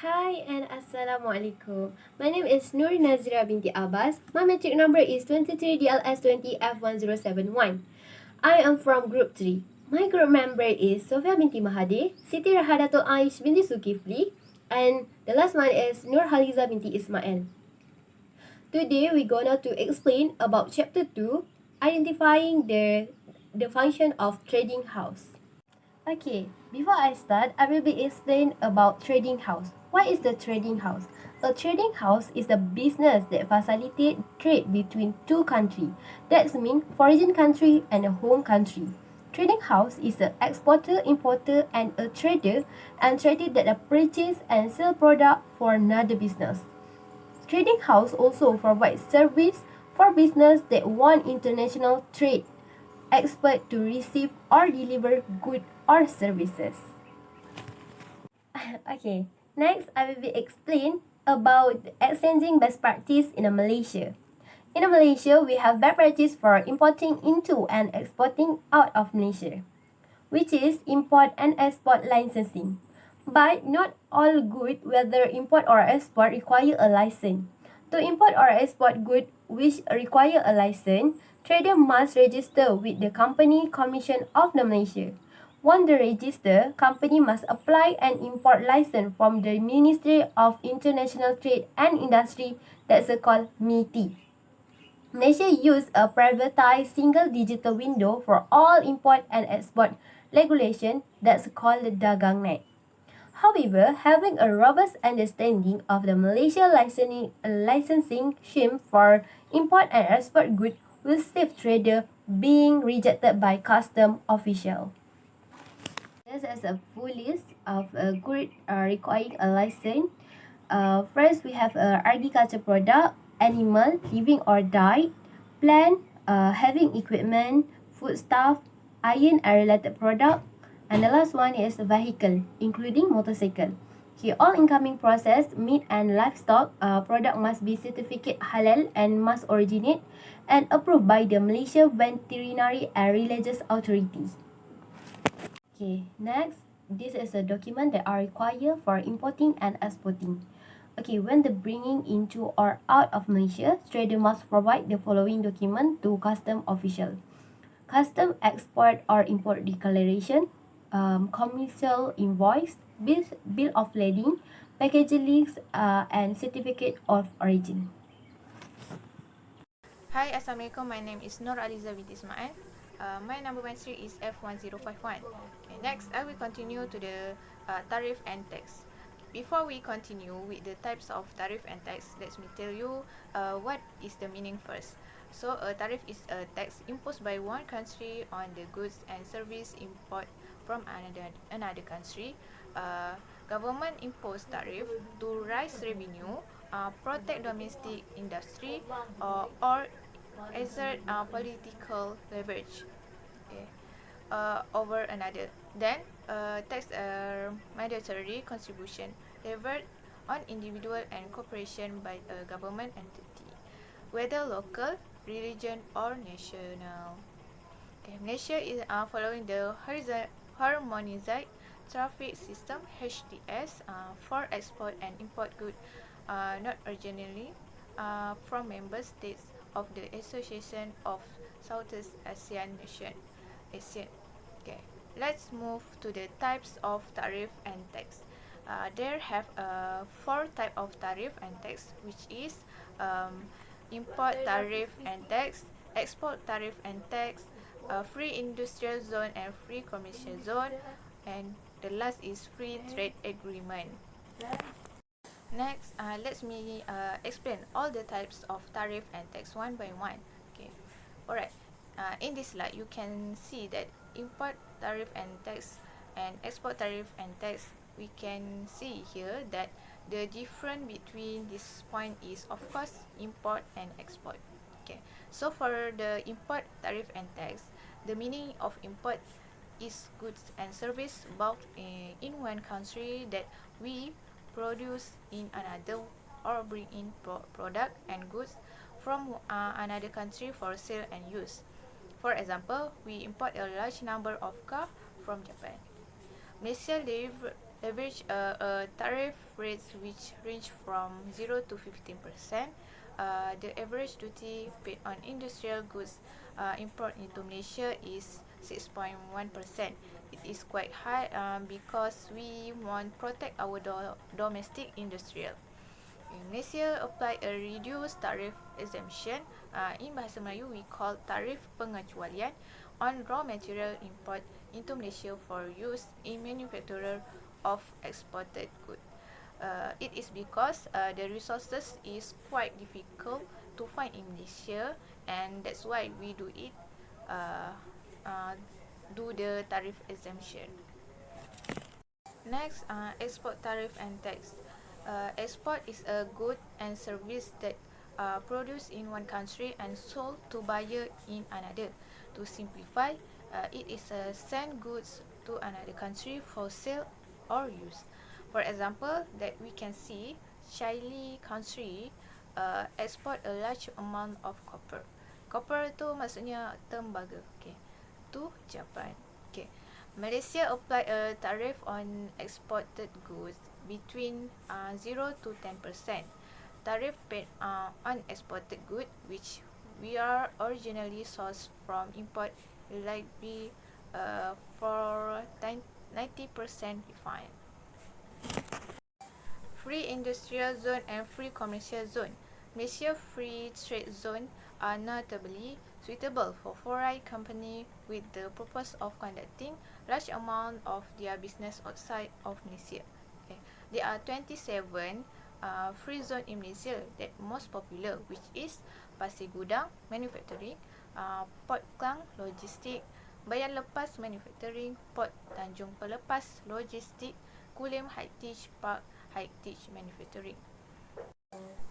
Hi and Assalamualaikum. My name is Nur Nazira binti Abbas. My matric number is 23DLS20F1071. I am from Group 3. My group member is Sofia binti Mahathir, Siti Rahadatul Aish binti Zulkifli, and the last one is Nur Haliza binti Ismail. Today we're gonna to explain about chapter 2, identifying the function of trading house. Okay, before I start, I will be explain about trading house. What is the trading house? A trading house is a business that facilitate trade between two countries. That means foreign country and a home country. Trading house is an exporter, importer, and a trader and trader that purchase and sell product for another business. Trading house also provides service for business that want international trade expert to receive or deliver goods or services. Okay, next I will be explain about exchanging best practice in Malaysia. In Malaysia, we have best practice for importing into and exporting out of Malaysia, which is import and export licensing. But not all good, whether import or export, require a license. To import or export goods which require a license, trader must register with the Company Commission of the Malaysia. Once the register, company must apply an import license from the Ministry of International Trade and Industry, that's called MITI. Malaysia use a privatized single digital window for all import and export regulation that's called the Dagang Net. However, having a robust understanding of the Malaysia licensing scheme for import and export goods will save trader being rejected by custom official. This is a full list of good requiring a license. First, we have agriculture product, animal, living or died, plant, having equipment, foodstuff, iron and related product, and the last one is vehicle, including motorcycle. Okay, all incoming processed meat and livestock product must be certificate halal and must originate and approved by the Malaysia Veterinary and Religious Authorities. Okay, next, this is a document that are required for importing and exporting. Okay, when the bringing into or out of Malaysia, trader must provide the following document to custom official. Custom export or import declaration, commercial invoice, bill of lading, packaging list, and certificate of origin. Hi, Assalamualaikum. My name is Nur Aliza binti Ismail. My number matric is F1051. Okay, next, I will continue to the tariff and tax. Before we continue with the types of tariff and tax, let me tell you what is the meaning first. So, a tariff is a tax imposed by one country on the goods and service import from another country. Government impose tariff to raise revenue, protect domestic industry, or exert political leverage, okay, over another. Then, tax mandatory contribution levied on individual and corporation by a government entity, whether local, religion, or national. Okay, Malaysia is following the harmonized traffic system (HTS) for export and import goods not originally from member states of the Association of Southeast Asian Nation (ASEAN). Okay, let's move to the types of tariff and tax. There have four type of tariff and tax, which is import tariff and tax, export tariff and tax, free industrial zone and free commercial zone, and the last is free trade agreement. Next, let me explain all the types of tariff and tax one by one. Okay, alright. In this slide, you can see that import tariff and tax and export tariff and tax. We can see here that the difference between this point is, of course, import and export. Okay, so for the import tariff and tax, the meaning of import is goods and service bought in one country that we produce in another, or bring in product and goods from another country for sale and use. For example, we import a large number of cars from Japan. Malaysia leverage tariff rates which range from 0 to 15%. The average duty paid on industrial goods import into Malaysia is 6.1%. It is quite high because we want to protect our domestic industrial. Malaysia apply a reduced tariff exemption. In Bahasa Melayu, we call tarif pengecualian on raw material import into Malaysia for use in manufacture of exported goods. It is because the resources is quite difficult to find in Malaysia, and that's why we do it. Do the tariff exemption. Next, export tariff and tax. Export is a good and service that produced in one country and sold to buyer in another. To simplify, it is a send goods to another country for sale or use. For example, that we can see Chile country export a large amount of copper. Copper tu maksudnya tembaga, okay, to Japan. Okay. Malaysia apply a tariff on exported goods between 0 to 10%. Tariff paid on exported goods, which we are originally sourced from import, will likely for 90% refund. Free industrial zone and free commercial zone. Malaysia free trade zone are notably suitable for foreign company with the purpose of conducting large amount of their business outside of Malaysia. Okay. There are 27 free zone in Malaysia that most popular, which is Pasir Gudang manufacturing, Port Klang logistik, Bayan Lepas manufacturing, Port Tanjung Pelepas logistik, Kulim Heritage Park heritage manufacturing.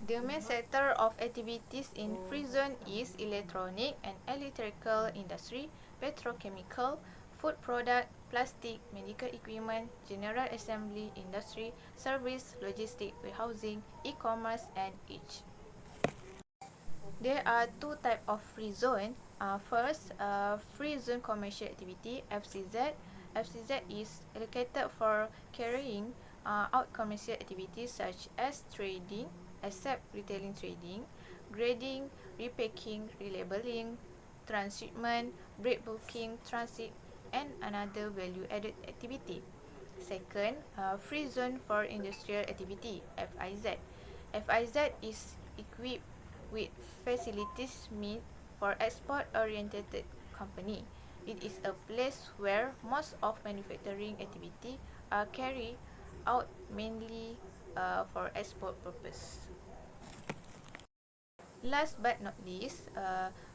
The main sector of activities in free zone is electronic and electrical industry, petrochemical, food product, plastic, medical equipment, general assembly industry, service, logistic, warehousing, e-commerce, and each. There are two types of free zone. First, free zone commercial activity (FCZ). FCZ is allocated for carrying out commercial activities such as trading, except retailing trading, grading, repacking, relabeling, transshipment, break booking, transit, and another value-added activity. Second, free zone for industrial activity (FIZ). FIZ is equipped with facilities meant for export-oriented company. It is a place where most of manufacturing activity are carried out mainly for export purpose. Last but not least,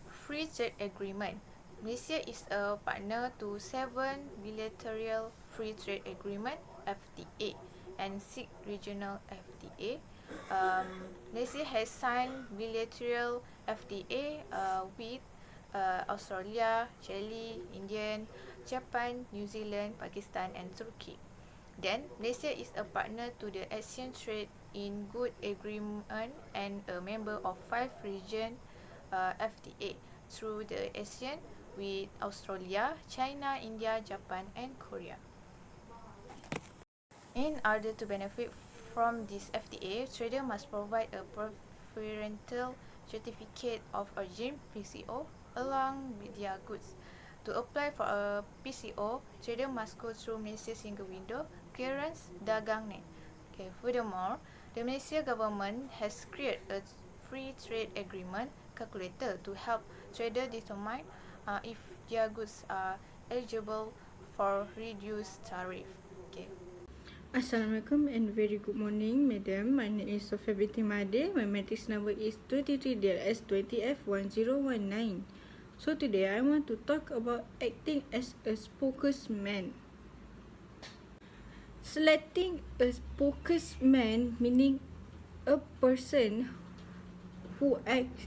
free trade agreement. Malaysia is a partner to 7 bilateral free trade agreement (FTA) and 6 regional FTA. Malaysia has signed bilateral FTA with Australia, Chile, India, Japan, New Zealand, Pakistan, and Turkey. Then, Malaysia is a partner to the ASEAN Trade in Good Agreement and a member of 5 region FTA through the ASEAN with Australia, China, India, Japan, and Korea. In order to benefit from this FTA, trader must provide a preferential certificate of origin (PCO) along with their goods. To apply for a PCO, trader must go through Malaysia Single Window Clearance Dagang Net. Okay. Furthermore, the Malaysia government has created a free trade agreement calculator to help trader determine if their goods are eligible for reduced tariff. Okay. Assalamualaikum and very good morning, madam. My name is Sofia binti Made. My matrix number is 23DLS20F1019. So today I want to talk about acting as a spokesman. Selecting a spokesman meaning a person who acts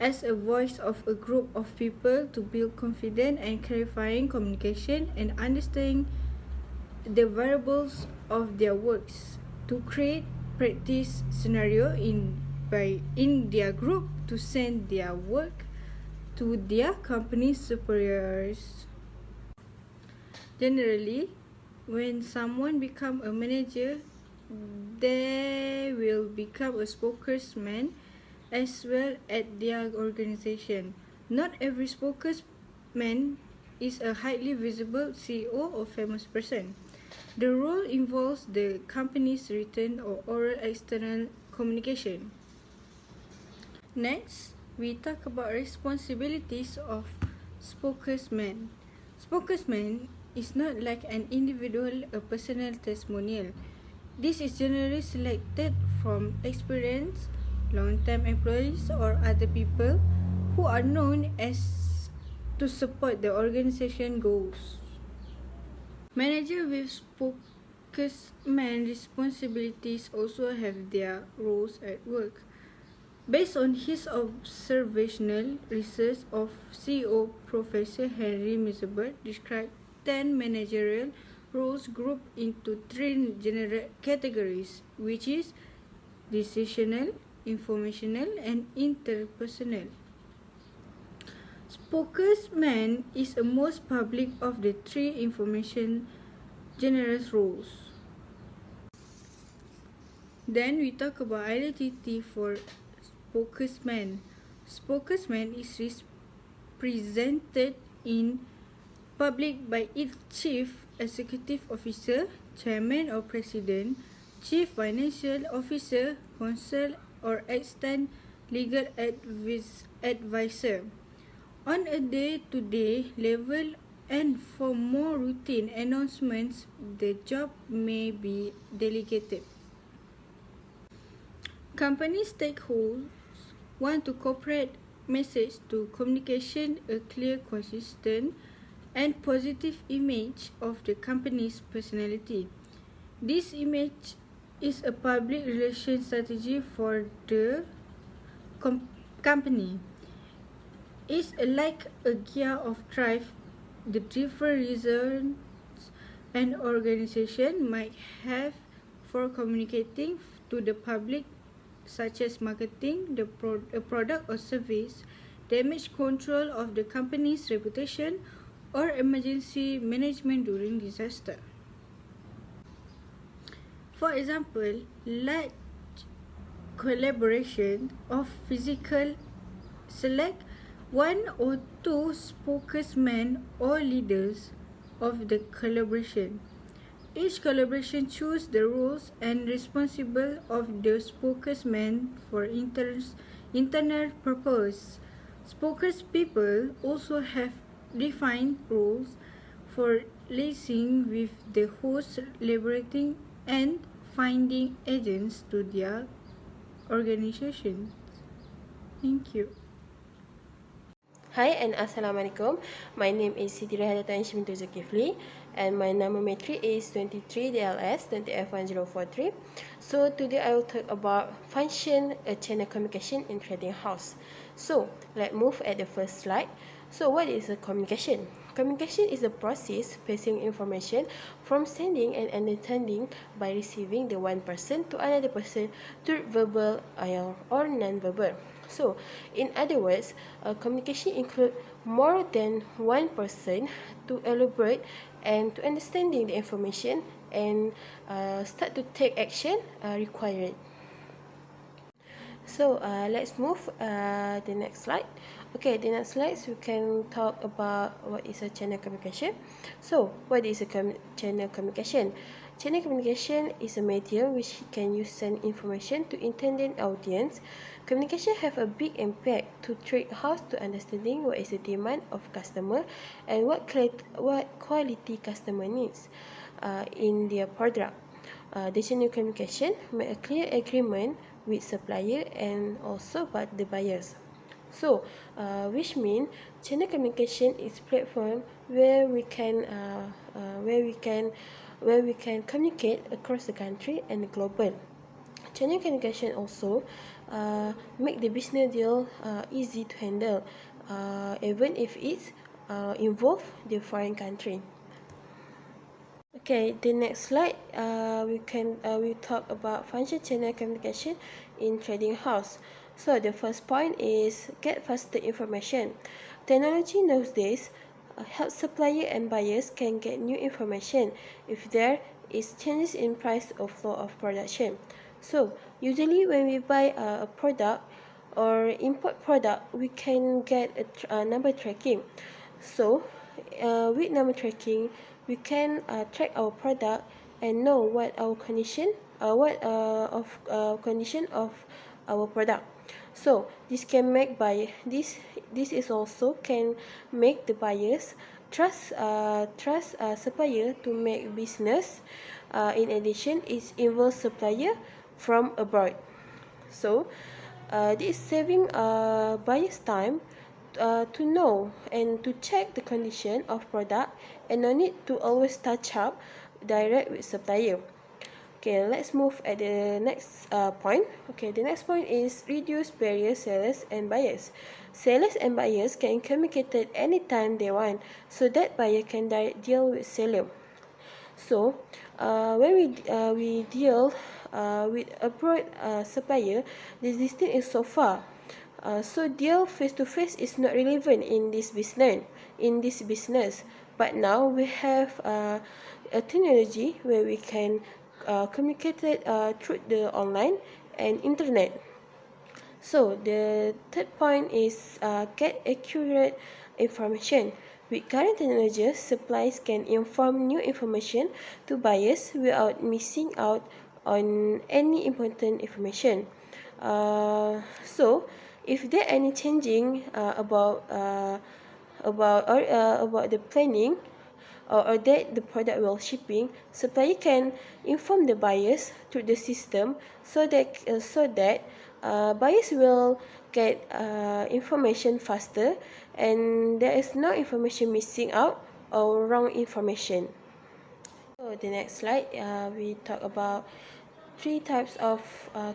as a voice of a group of people to build confident and clarifying communication and understanding the variables of their works, to create practice scenario in their group, to send their work to their company superiors. Generally, when someone become a manager, they will become a spokesman as well at their organization. Not every spokesman is a highly visible CEO or famous person. The role involves the company's written or oral external communication. Next, we talk about responsibilities of spokesman. Spokesman is not like an individual, a personal testimonial. This is generally selected from experienced, long-time employees or other people who are known as to support the organization goals. Manager with spokesman responsibilities also have their roles at work. Based on his observational research of CEO Professor Henry Misebert described 10 managerial roles grouped into 3 general categories, which is decisional, informational, and interpersonal. Spokesman is the most public of the 3 information generous roles. Then we talk about identity for spokesman. Spokesman is represented in public by its chief executive officer, chairman or president, chief financial officer, counsel or extant legal advisor. On a day-to-day level and for more routine announcements, the job may be delegated. Company stakeholders want to corporate message to communication a clear, consistent, and positive image of the company's personality. This image is a public relations strategy for the company. It's like a gear of drive the different reasons an organization might have for communicating to the public, such as marketing a product or service, damage control of the company's reputation, or emergency management during disaster. For example, large collaboration of physical select 1 or 2 spokesmen or leaders of the collaboration. Each collaboration chooses the roles and responsible of the spokesman for internal purpose. Spokespeople also have defined roles for liaising with the host, liberating and finding agents to their organization. Thank you. Hi and Assalamualaikum. My name is Siti Rahadatan Shimintu Zulkifli and my number matric is 23DLS 20F1043. So today I will talk about function a channel communication in trading house. So let's move at the first slide. So what is a communication? Communication is a process passing information from sending and understanding by receiving the one person to another person through verbal or non-verbal. So, in other words, communication includes more than one person to elaborate and to understanding the information and start to take action required. So let's move the next slide. Okay, the next slide we can talk about what is a channel communication. So what is a channel communication? Channel communication is a medium which can use send information to intended audience. Communication have a big impact to trade house to understanding what is the demand of customer and what quality customer needs in their product. The channel communication make a clear agreement with supplier and also but the buyers. So, which mean channel communication is platform where we can communicate across the country and global. Channel communication also make the business deal easy to handle, even if it's involve the foreign country. Okay, the next slide, we talk about function channel communication in trading house. So the first point is get faster information. Technology nowadays help supplier and buyers can get new information if there is changes in price or flow of production. So usually when we buy a product or import product, we can get a number tracking. So with number tracking, we can track our product and know what our condition, condition of our product. So this can make this is also can make the buyers trust supplier to make business. In addition, it involves supplier from abroad. So this saving buyers time to know and to check the condition of product and no need to always touch up direct with supplier. Okay, let's move at the next point. Okay, the next point is reduce barriers sellers and buyers. Sellers and buyers can communicate at any time they want, so that buyer can deal with seller. So, when we deal with abroad supplier, the distance is so far. So deal face to face is not relevant in this business. But now we have a technology where we can communicate it through the online and internet. So the third point is get accurate information. With current technologies, suppliers can inform new information to buyers without missing out on any important information. So, if there any changing about the planning or that the product will shipping, supplier can inform the buyers through the system so that buyers will get information faster and there is no information missing out or wrong information. So the next slide, we talk about three types of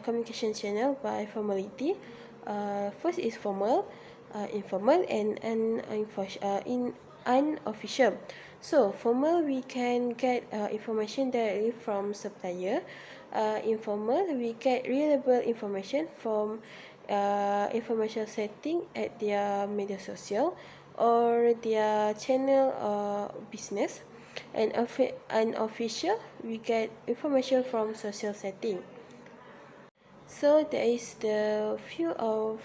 communication channel by formality. First is formal, informal, and unofficial. So formal, we can get information directly from supplier. Informal, we get reliable information from information setting at their media social or their channel business. And unofficial, we get information from social setting. So there is the few of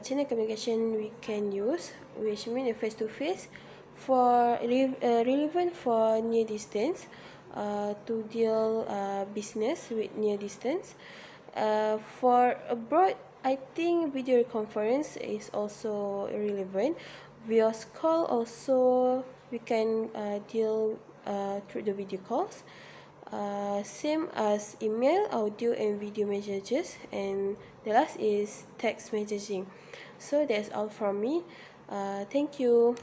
channel communication we can use, which means face to face for relevant for near distance, to deal business with near distance. For abroad, I think video conference is also relevant. Via call also we can deal through the video calls. Same as email, audio and video messages, and the last is text messaging. So that's all from me. Thank you.